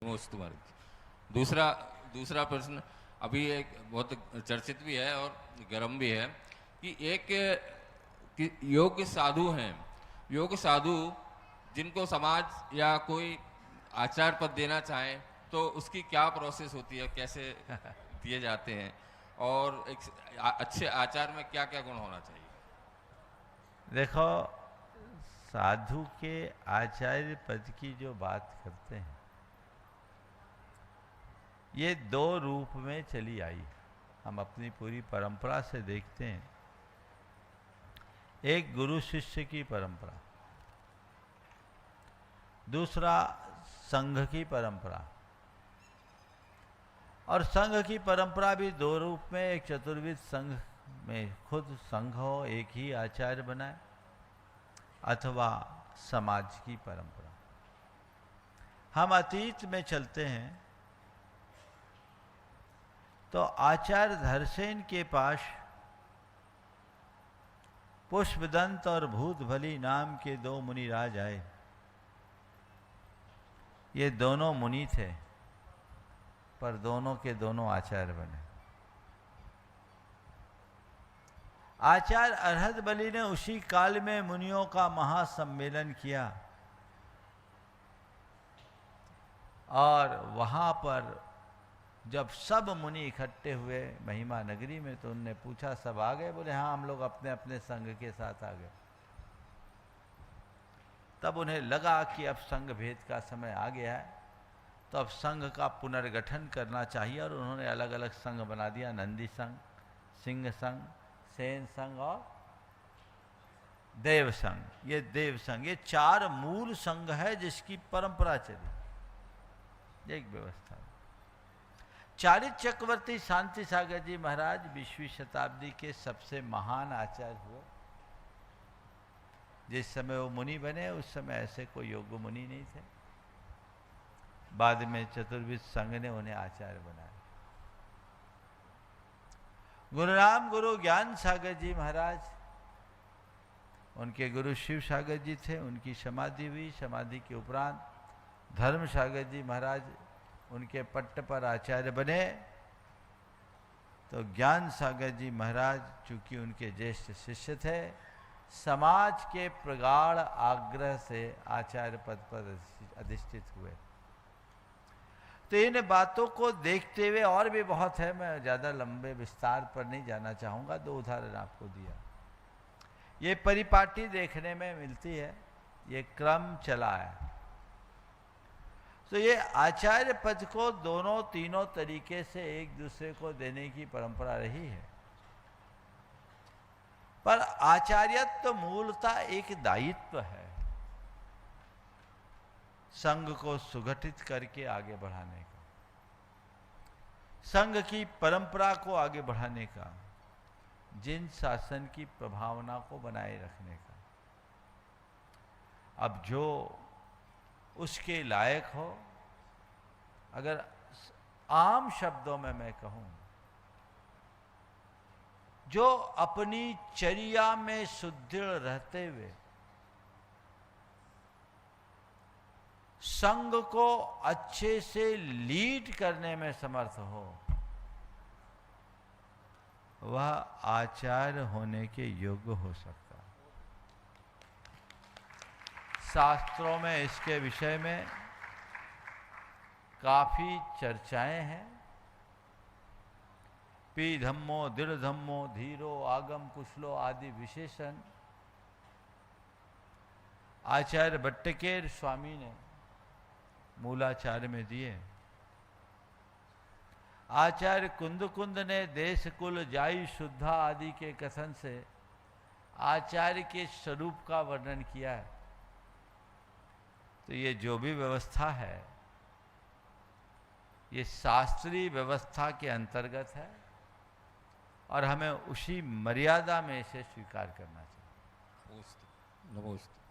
नमोस्तु महाराज। दूसरा दूसरा प्रश्न अभी एक बहुत चर्चित भी है और गर्म भी है कि एक कि योग साधु हैं, योग साधु जिनको समाज या कोई आचार पद देना चाहे तो उसकी क्या प्रोसेस होती है, कैसे दिए जाते हैं, और एक अच्छे आचार में क्या क्या गुण होना चाहिए? देखो, साधु के आचार्य पद की जो बात करते हैं, ये दो रूप में चली आई। हम अपनी पूरी परंपरा से देखते हैं, एक गुरु शिष्य की परंपरा, दूसरा संघ की परंपरा। और संघ की परंपरा भी दो रूप में, एक चतुर्विद संघ में खुद संघ हो, एक ही आचार्य बनाए, अथवा समाज की परंपरा। हम अतीत में चलते हैं तो आचार्य धरसेन के पास पुष्पदंत और भूतभली नाम के दो मुनिराज आए। ये दोनों मुनि थे, पर दोनों के दोनों आचार्य बने। आचार्य अरहत बलि ने उसी काल में मुनियों का महासम्मेलन किया और वहां पर जब सब मुनि इकट्ठे हुए महिमा नगरी में तो उनने पूछा, सब आ गए? बोले हाँ, हम लोग अपने अपने संघ के साथ आ गए। तब उन्हें लगा कि अब संघ भेद का समय आ गया है, तो अब संघ का पुनर्गठन करना चाहिए, और उन्होंने अलग अलग संघ बना दिया। नंदी संघ, सिंह संघ, सेन संघ और देव संघ। ये देव संघ, ये चार मूल संघ है जिसकी परंपरा चली, एक व्यवस्था। चारित चक्रवर्ती शांति सागर जी महाराज 20वीं शताब्दी के सबसे महान आचार्य हुए। जिस समय वो मुनि बने उस समय ऐसे कोई योग्य मुनि नहीं थे। बाद में चतुर्विद संघ ने उन्हें आचार्य बनाया। गुरुराम गुरु ज्ञान सागर जी महाराज, उनके गुरु शिव सागर जी थे, उनकी समाधि हुई। समाधि के उपरांत धर्म सागर जी महाराज उनके पट्ट पर आचार्य बने। तो ज्ञान सागर जी महाराज चूंकि उनके ज्येष्ठ शिष्य थे, समाज के प्रगाढ़ आग्रह से आचार्य पद पर अधिष्ठित हुए। तो इन बातों को देखते हुए, और भी बहुत है, मैं ज़्यादा लंबे विस्तार पर नहीं जाना चाहूँगा, दो उदाहरण आपको दिया। ये परिपाटी देखने में मिलती है, ये क्रम चला है। तो ये आचार्य पद को दोनों तीनों तरीके से एक दूसरे को देने की परंपरा रही है। पर आचार्यत्व तो मूलतः एक दायित्व है, संघ को सुगठित करके आगे बढ़ाने का, संघ की परंपरा को आगे बढ़ाने का, जिन शासन की प्रभावना को बनाए रखने का। अब जो उसके लायक हो, अगर आम शब्दों में मैं कहूं, जो अपनी चर्या में सुदृढ़ रहते हुए संघ को अच्छे से लीड करने में समर्थ हो, वह आचार्य होने के योग्य हो सकता। शास्त्रों में इसके विषय में काफी चर्चाएं हैं। पी धम्मो, दृढ़ धम्मो, धीरो, आगम कुशलो आदि विशेषण आचार्य भट्टकेर स्वामी ने मूलाचार्य में दिए। आचार्य कुंद ने देश कुल जाई शुद्धा आदि के कथन से आचार्य के स्वरूप का वर्णन किया है। तो ये जो भी व्यवस्था है, ये शास्त्रीय व्यवस्था के अंतर्गत है और हमें उसी मर्यादा में इसे स्वीकार करना चाहिए। नमोस्तु।